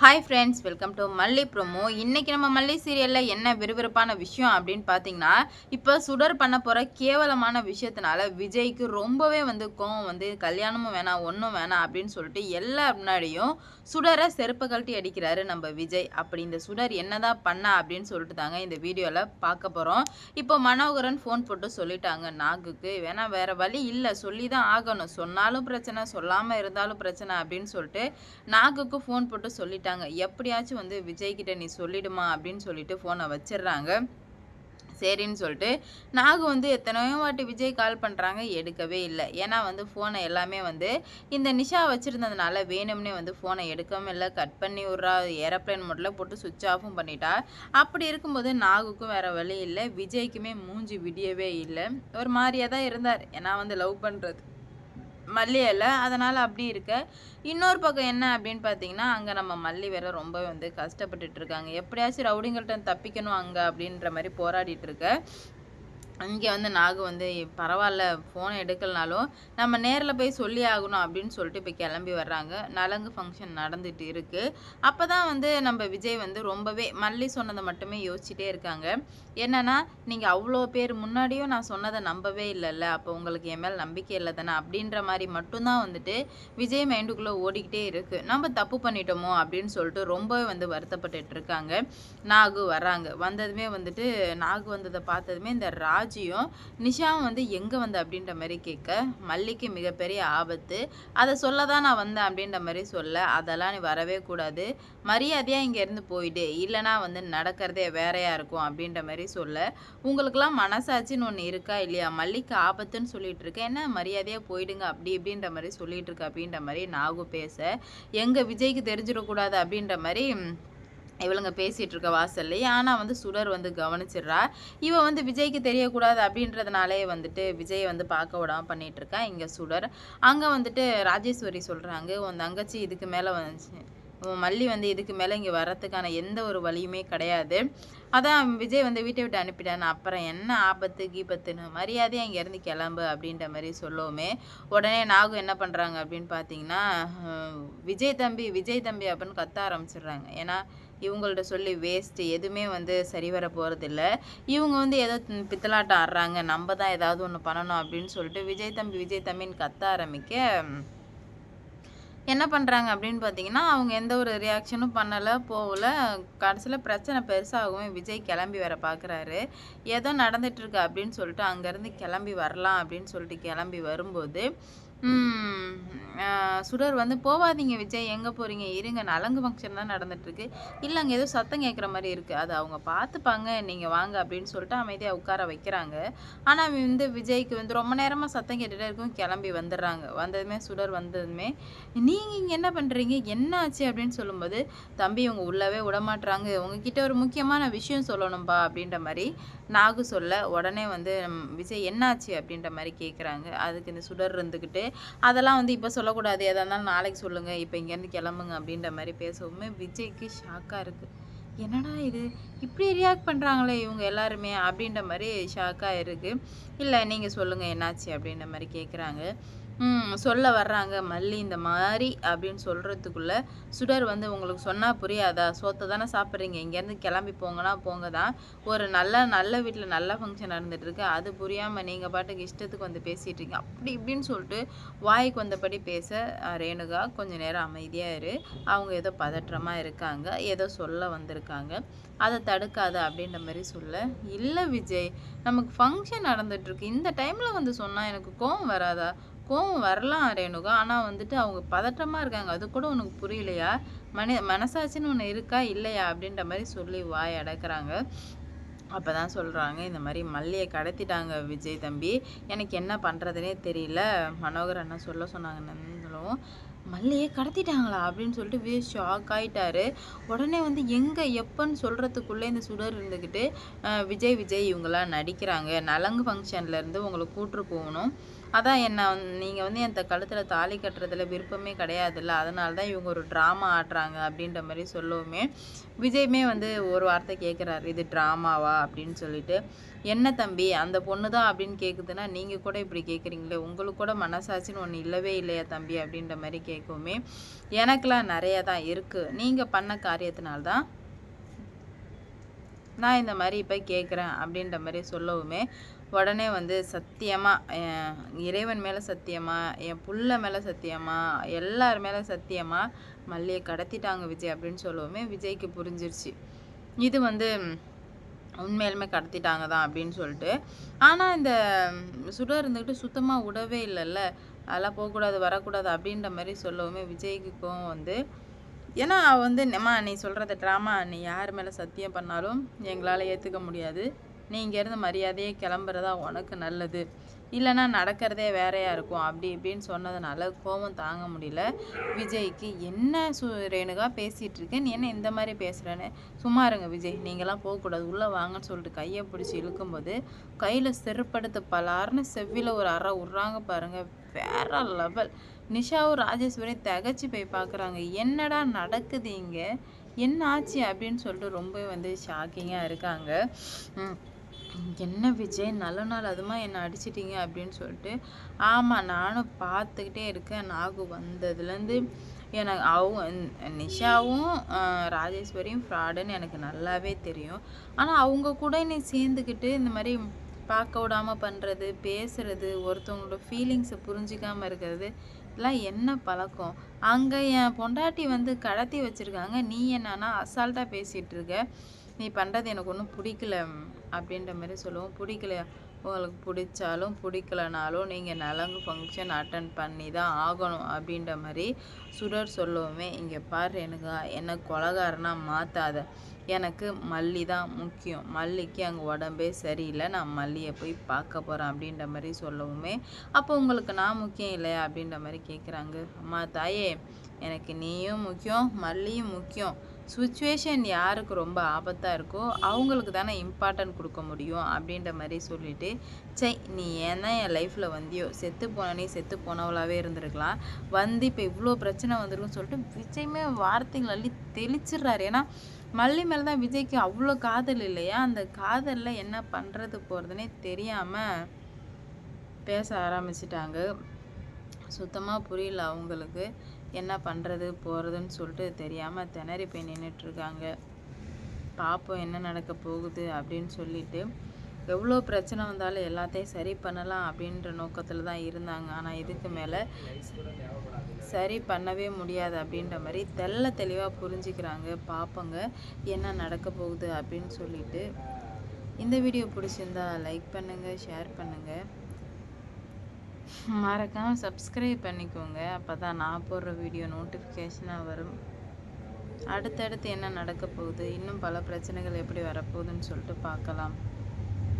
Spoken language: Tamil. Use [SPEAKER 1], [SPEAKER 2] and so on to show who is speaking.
[SPEAKER 1] ஹாய் ஃப்ரெண்ட்ஸ், வெல்கம் டு மல்லி ப்ரோமோ. இன்றைக்கி நம்ம மல்லி சீரியலில் என்ன விறுவிறுப்பான விஷயம் அப்படின்னு பார்த்தீங்கன்னா, இப்போ சுடர் பண்ண போகிற கேவலமான விஷயத்தினால விஜய்க்கு ரொம்பவே கோவம் கல்யாணமும் வேணாம், ஒன்றும் வேணாம் அப்படின்னு சொல்லிட்டு எல்லார் முன்னாடியும் சுடரை செருப்பை கழட்டி அடிக்கிறாரு நம்ம விஜய். அப்படி இந்த சுடர் என்னதான் பண்ணா அப்படின்னு சொல்லிட்டு தாங்க இந்த வீடியோவில் பார்க்க போகிறோம். இப்போ மனோகரன் ஃபோன் போட்டு சொல்லிட்டாங்க நாகுக்கு, வேணா வேறு வழி இல்லை, சொல்லி தான் ஆகணும், சொன்னாலும் பிரச்சனை, சொல்லாமல் இருந்தாலும் பிரச்சனை அப்படின்னு சொல்லிட்டு நாகுக்கு ஃபோன் போட்டு சொல்லிட்டாங்க. எப்படியாச்சும் விஜய் கிட்ட நீ சொல்லிடுமா அப்படின்னு சொல்லிட்டு ஃபோனை வச்சிடுறாங்க. சரின்னு சொல்லிட்டு நாகு எத்தனையோ வாட்டி விஜய் கால் பண்ணுறாங்க, எடுக்கவே இல்லை. ஏன்னா ஃபோனை எல்லாமே இந்த நிஷா வச்சுருந்ததுனால வேணும்னே ஃபோனை எடுக்கவும் இல்லை, கட் பண்ணி விட்றா, ஏரோப்ளைன் மோட்டில் போட்டு சுவிட்ச் ஆஃபும் பண்ணிட்டா. அப்படி இருக்கும்போது நாகுக்கும் வேறு வழி இல்லை, விஜய்க்குமே மூஞ்சி விடியவே இல்லை. ஒரு மாதிரியாக தான் இருந்தார். ஏன்னா லவ் பண்ணுறது மல்லியில், அதனால் அப்படி இருக்க. இன்னொரு பக்கம் என்ன அப்படின்னு பார்த்தீங்கன்னா, அங்கே நம்ம மல்லி வேற ரொம்ப கஷ்டப்பட்டுட்டு இருக்காங்க. எப்படியாச்சும் ரவுடிங்கள்ட்ட தப்பிக்கணும் அங்கே அப்படின்ற மாதிரி போராடிட்டு இருக்க. இங்கே நாகு பரவாயில்ல, ஃபோனை எடுக்கலனாலும் நம்ம நேரில் போய் சொல்லி ஆகணும் அப்படின்னு சொல்லிட்டு இப்போ கிளம்பி வர்றாங்க. நலங்கு ஃபங்க்ஷன் நடந்துட்டு இருக்குது. அப்போ தான் நம்ம விஜய் ரொம்பவே மல்லி சொன்னதை மட்டுமே யோசிச்சுட்டே இருக்காங்க. என்னன்னா, நீங்கள் அவ்வளோ பேர் முன்னாடியும் நான் சொன்னதை நம்பவே இல்லைல்ல, அப்போ உங்களுக்கு என் மேல் நம்பிக்கை இல்லை தானே அப்படின்ற மாதிரி மட்டும்தான் விஜய் மைண்டுக்குள்ளே ஓடிக்கிட்டே இருக்குது. நம்ம தப்பு பண்ணிட்டோமோ அப்படின்னு சொல்லிட்டு ரொம்பவே வருத்தப்பட்டுட்டு இருக்காங்க. நாகு வர்றாங்க. வந்ததுமே நாகு வந்ததை பார்த்ததுமே இந்த ராஜியும் நிஷாவும் எங்கே அப்படின்ற மாதிரி கேட்க, மல்லிக்கு மிகப்பெரிய ஆபத்து, அதை சொல்ல தான் நான் வந்தேன் அப்படின்ற மாதிரி சொல்ல, அதெல்லாம் நீ வரவே கூடாது, மரியாதையாக இங்கேருந்து போயிடு, இல்லைனா நடக்கிறதே வேறையா இருக்கும் அப்படின்ற மாதிரி சொல்ல, உங்களுக்கெல்லாம் மனசாட்சின்னு ஒன்று இருக்கா இல்லையா, மல்லிக்கு ஆபத்துன்னு சொல்லிட்டு இருக்கேன், என்ன மரியாதையாக போயிடுங்க அப்படி இப்படின்ற மாதிரி சொல்லிட்டு இருக்க அப்படின்ற மாதிரி நாகு பேச, எங்கள் விஜய்க்கு தெரிஞ்சிடக்கூடாது அப்படின்ற மாதிரி இவளுங்க பேசிகிட்டு இருக்க வாசல்லையே. ஆனால் சுடர் கவனிச்சிடுறா. இவ விஜய்க்கு தெரியக்கூடாது அப்படின்றதுனாலே விஜய் பார்க்க விடாமல் பண்ணிகிட்ருக்கா இங்கே சுடர். அங்கே ராஜேஸ்வரி சொல்கிறாங்க, உன் தங்கச்சி இதுக்கு மேலே உன் மல்லி இதுக்கு மேலே இங்கே வர்றதுக்கான எந்த ஒரு வழியுமே கிடையாது. அதான் விஜய் வீட்டை விட்டு அனுப்பிட்டான், அப்புறம் என்ன ஆபத்து கீபத்துன்னு, மரியாதையாக இங்கேருந்து கிளம்பு அப்படின்ற மாதிரி சொல்லவுமே உடனே நாகு என்ன பண்ணுறாங்க அப்படின்னு பார்த்தீங்கன்னா, விஜய் தம்பி அப்படின்னு கத்த ஆரம்பிச்சிடுறாங்க. ஏன்னா இவங்கள்ட்ட சொல்லி வேஸ்ட்டு, எதுவுமே சரி வர போகிறதில்ல. இவங்க ஏதோ பித்தலாட்டம் ஆடுறாங்க, நம்ம தான் ஏதாவது ஒன்று பண்ணணும் அப்படின்னு சொல்லிட்டு விஜய் தம்பின்னு கத்த ஆரம்பிக்க, என்ன பண்ணுறாங்க அப்படின்னு பார்த்தீங்கன்னா, அவங்க எந்த ஒரு ரியாக்ஷனும் பண்ணலை, போகல. கடைசியில் பிரச்சனை பெருசாகவும் விஜய் கிளம்பி வர பார்க்குறாரு. ஏதோ நடந்துகிட்ருக்கு அப்படின்னு சொல்லிட்டு அங்கேருந்து கிளம்பி வரலாம் அப்படின்னு சொல்லிட்டு கிளம்பி வரும்போது, சுடர் போகாதீங்க விஜய், எங்கே போகிறீங்க, இருங்க, நலங்கு ஃபங்க்ஷன் தான் நடந்துகிட்ருக்கு, இல்லை அங்கே ஏதோ சத்தம் கேட்குற மாதிரி இருக்குது, அது அவங்க பார்த்துப்பாங்க, நீங்கள் வாங்க அப்படின்னு சொல்லிட்டு அமைதியாக உட்கார வைக்கிறாங்க. ஆனால் விஜய்க்கு ரொம்ப நேரமாக சத்தம் கேட்டுகிட்டே இருக்கும், கிளம்பி வந்துடுறாங்க. வந்ததுமே சுடர் வந்ததுமே, நீங்கள் இங்கே என்ன பண்ணுறீங்க, என்ன ஆச்சு அப்படின்னு சொல்லும்போது, தம்பி இவங்க உள்ளவே விடமாட்டுறாங்க, உங்ககிட்ட ஒரு முக்கியமான விஷயம் சொல்லணும்பா அப்படின்ற மாதிரி நாகு சொல்ல, உடனே விஜய் என்னாச்சு அப்படின்ற மாதிரி கேட்குறாங்க. அதுக்கு இந்த சுடர் இருந்துக்கிட்டு, அதெல்லாம் இப்போ சொல்லக்கூடாது, எதாக இருந்தாலும் நாளைக்கு சொல்லுங்கள், இப்போ இங்கேருந்து கிளம்புங்க அப்படின்ற மாதிரி பேசவுமே விஜய்க்கு ஷாக்காக இருக்குது. என்னடா இது, இப்படி ரியாக்ட் பண்ணுறாங்களே இவங்க எல்லாருமே அப்படின்ற மாதிரி ஷாக்காக இருக்குது. இல்லை நீங்கள் சொல்லுங்கள் என்னாச்சு அப்படின்ற மாதிரி கேட்குறாங்க. சொல்ல வர்றாங்க மல்லி இந்த மாதிரி அப்படின்னு சொல்கிறதுக்குள்ளே சுடர் உங்களுக்கு சொன்னால் புரியாதா, சோத்தை தானே சாப்பிட்றீங்க, இங்கேருந்து கிளம்பி போங்கன்னா போங்க தான், ஒரு நல்ல வீட்டில் நல்ல ஃபங்க்ஷன் நடந்துகிட்ருக்கு, அது புரியாமல் நீங்கள் பாட்டுக்கு இஷ்டத்துக்கு பேசிகிட்டு இருக்கீங்க அப்படி இப்படின்னு சொல்லிட்டு வாய்க்கு வந்தபடி பேச, ரேணுகா கொஞ்சம் நேரம் அமைதியாக இரு, அவங்க ஏதோ பதற்றமாக இருக்காங்க, ஏதோ சொல்ல வந்திருக்காங்க, அதை தடுக்காத அப்படின்ற மாதிரி சொல்ல, இல்லை விஜய் நமக்கு ஃபங்க்ஷன் நடந்துகிட்ருக்கு, இந்த டைமில் சொன்னால் எனக்கு கோவம் வராதா, கோவம் வரலாம் ரேணுகா, ஆனால் அவங்க பதற்றமாக இருக்காங்க, அது கூட உனக்கு புரியலையா, மனசாட்சின்னு ஒன்று இருக்கா இல்லையா அப்படின்ற மாதிரி சொல்லி வாய் அடக்குறாங்க. அப்போ தான் சொல்கிறாங்க, இந்த மாதிரி மல்லியை கடத்திட்டாங்க விஜய் தம்பி, எனக்கு என்ன பண்ணுறதுனே தெரியல, மனோகர் அண்ணா சொல்ல சொன்னாங்கன்னு சொல்லவும், மல்லியை கடத்திட்டாங்களா அப்படின்னு சொல்லிட்டு ஷாக் ஆகிட்டாரு. உடனே எங்கே எப்போன்னு சொல்கிறதுக்குள்ளே இந்த சுடர் இருந்துக்கிட்டு, விஜய் இவங்களாம் நடிக்கிறாங்க, நலங்கு ஃபங்க்ஷன்லேருந்து உங்களை கூப்பிட்டு போகணும், அதான் என்ன நீங்க வந்து என் கழுத்துல தாலி கட்டுறதுல விருப்பமே கிடையாதுல்ல. அதனால தான் இவங்க ஒரு ட்ராமா ஆடுறாங்க அப்படின்ற மாரி சொல்லவுமே, விஜயுமே வந்து ஒரு வார்த்தை கேட்குறாரு. இது ட்ராமாவா அப்படின்னு சொல்லிட்டு. என்ன தம்பி அந்த பொண்ணு தான் அப்படின்னு கேட்குதுன்னா, நீங்க கூட இப்படி கேட்குறீங்களே, உங்களுக்கு கூட மனசாட்சின்னு ஒண்ணு இல்லவே இல்லையா தம்பி அப்படின்ற மாரி கேட்கவுமே, எனக்கெல்லாம் நெறைய தான் இருக்கு. நீங்க பண்ண காரியத்தினால தான் நான் இந்த மாரி இப்ப கேட்குறேன் அப்படின்ற மாரி சொல்லவுமே, உடனே வந்து சத்தியமா இறைவன் மேல சத்தியமா, என் புள்ள மேல சத்தியமா, எல்லார் மேல சத்தியமா மல்லிய கடத்திட்டாங்க விஜய் அப்படின்னு சொல்லவுமே, விஜய்க்கு புரிஞ்சிருச்சு. இது வந்து உண்மையாலுமே கடத்திட்டாங்க தான் அப்படின்னு சொல்லிட்டு. ஆனா இந்த சுடர் இருந்துகிட்டு சுத்தமா விடவே இல்லல்ல. அதெல்லாம் போக்கூடாது, வரக்கூடாது அப்படின்ற மாரி சொல்லவுமே விஜய்க்கு கோவம் வந்து ஏன்னா அவ வந்து "அம்மா நீ சொல்றது ட்ராமா. நீ யார் மேல சத்தியம் பண்ணாலும் எங்களால ஏத்துக்க முடியாது. நீ இங்கேருந்து மரியாதையா கிளம்புறதா உனக்கு நல்லது. இல்லைன்னா நடக்கிறதே வேறையா இருக்கும்." அப்படி இப்படின்னு சொன்னதுனால கோவம் தாங்க முடியல விஜய்க்கு. "என்ன ரேணுகா பேசிட்டு இருக்க? நீ என்ன இந்த மாதிரி பேசுறேன்னு?" "சும்மா இருங்க விஜய். நீங்களாம் போகக்கூடாது. உள்ளே வாங்கன்னு" சொல்லிட்டு கையை பிடிச்சி இழுக்கும்போது கையில் செருப்படுத்து பலார்னு செவ்வில ஒரு அறை விட்றாங்க பாருங்க. வேற லெவல். நிஷாவும் ராஜேஸ்வரியும் திகைச்சு போய் பார்க்குறாங்க. என்னடா நடக்குது இங்க? என்ன ஆச்சு? அப்படின்னு சொல்லிட்டு ரொம்பவே வந்து ஷாக்கிங்காக இருக்காங்க. என்ன விஜய் நல்ல நாள் அதுமா என்ன அடிச்சிட்டீங்க அப்படின்னு சொல்லிட்டு. ஆமாம் நானும் பார்த்துக்கிட்டே இருக்கேன். நாகு வந்ததுலேருந்து எனக்கு நிஷாவும் ராஜேஸ்வரியும் ஃப்ராடுன்னு எனக்கு நல்லாவே தெரியும். ஆனால் அவங்க கூட நீ சேர்ந்துக்கிட்டு இந்த மாதிரி பார்க்க விடாம பண்ணுறது, பேசுறது, ஒருத்தவங்களோட ஃபீலிங்ஸை புரிஞ்சிக்காம இருக்கிறது, இதெல்லாம் என்ன பழக்கம்? அங்கே என் பொண்டாட்டி வந்து கடத்தி வச்சிருக்காங்க. நீ என்னன்னா அசால்ட்டாக பேசிகிட்டு இருக்க. நீ பண்ணுறது எனக்கு ஒன்றும் பிடிக்கல அப்படின்ற மாதிரி சொல்லுவோம். பிடிக்கலையா? உங்களுக்கு பிடிச்சாலும் பிடிக்கலனாலும் நீங்கள் நலங்கு ஃபங்க்ஷன் அட்டன் பண்ணி தான் ஆகணும் அப்படின்ற மாதிரி சுடர் சொல்லவுமே, இங்கே பாரு எனக்கு என்ன கொலகாரனா மாற்றாத. எனக்கு மல்லி தான் முக்கியம். மல்லிக்கு அங்கே உடம்பே சரியில்லை. நான் மல்லியை போய் பார்க்க போகிறேன் அப்படின்ற மாதிரி சொல்லவுமே, அப்போ உங்களுக்கு நான் முக்கியம் இல்லையா அப்படின்ற மாதிரி கேட்குறாங்க. அம்மா தாயே, எனக்கு நீயும் முக்கியம், மல்லியும் முக்கியம். சுச்சுவேஷன் யாருக்கு ரொம்ப ஆபத்தாக இருக்கோ அவங்களுக்கு தானே இம்பார்ட்டன்ட் கொடுக்க முடியும் அப்படின்ற மாதிரி சொல்லிட்டு, சை நீ ஏன் தான் என் லைஃப்பில் வந்தியோ, செத்து போன நீ செத்து போனவளாகவே இருந்திருக்கலாம். வந்து இப்போ இவ்வளோ பிரச்சனை வந்திருக்குன்னு சொல்லிட்டு விஜய்மே வார்த்தைகள் அள்ளி தெளிச்சிடுறாரு. ஏன்னா மல்லி மேலே தான் விஜய்க்கு அவ்வளோ காதல் இல்லையா? அந்த காதலில் என்ன பண்ணுறது போகிறதுனே தெரியாமல் பேச ஆரம்பிச்சிட்டாங்க. சுத்தமாக புரியல அவங்களுக்கு. என்ன பண்ணுறது போகிறதுன்னு சொல்லிட்டு தெரியாமல் திணறி போய் நின்றுட்டுருக்காங்க. பார்ப்போம் என்ன நடக்க போகுது அப்படின்னு சொல்லிட்டு. எவ்வளோ பிரச்சனை வந்தாலும் எல்லாத்தையும் சரி பண்ணலாம் அப்படின்ற நோக்கத்தில் தான் இருந்தாங்க. ஆனால் இதுக்கு மேலே சரி பண்ணவே முடியாது அப்படின்ற மாதிரி தெளிவாக புரிஞ்சுக்கிறாங்க. பார்ப்போங்க என்ன நடக்க போகுது அப்படின்னு சொல்லிட்டு. இந்த வீடியோ பிடிச்சிருந்தா லைக் பண்ணுங்கள், ஷேர் பண்ணுங்கள், மறக்காமல் சப்ஸ்கிரைப் பண்ணிக்கோங்க. அப்போ தான் நான் போடுற வீடியோ நோட்டிஃபிகேஷனாக வரும். அடுத்தடுத்து என்ன நடக்க போகுது, இன்னும் பல பிரச்சனைகள் எப்படி வரப்போகுதுன்னு சொல்லிட்டு பார்க்கலாம்.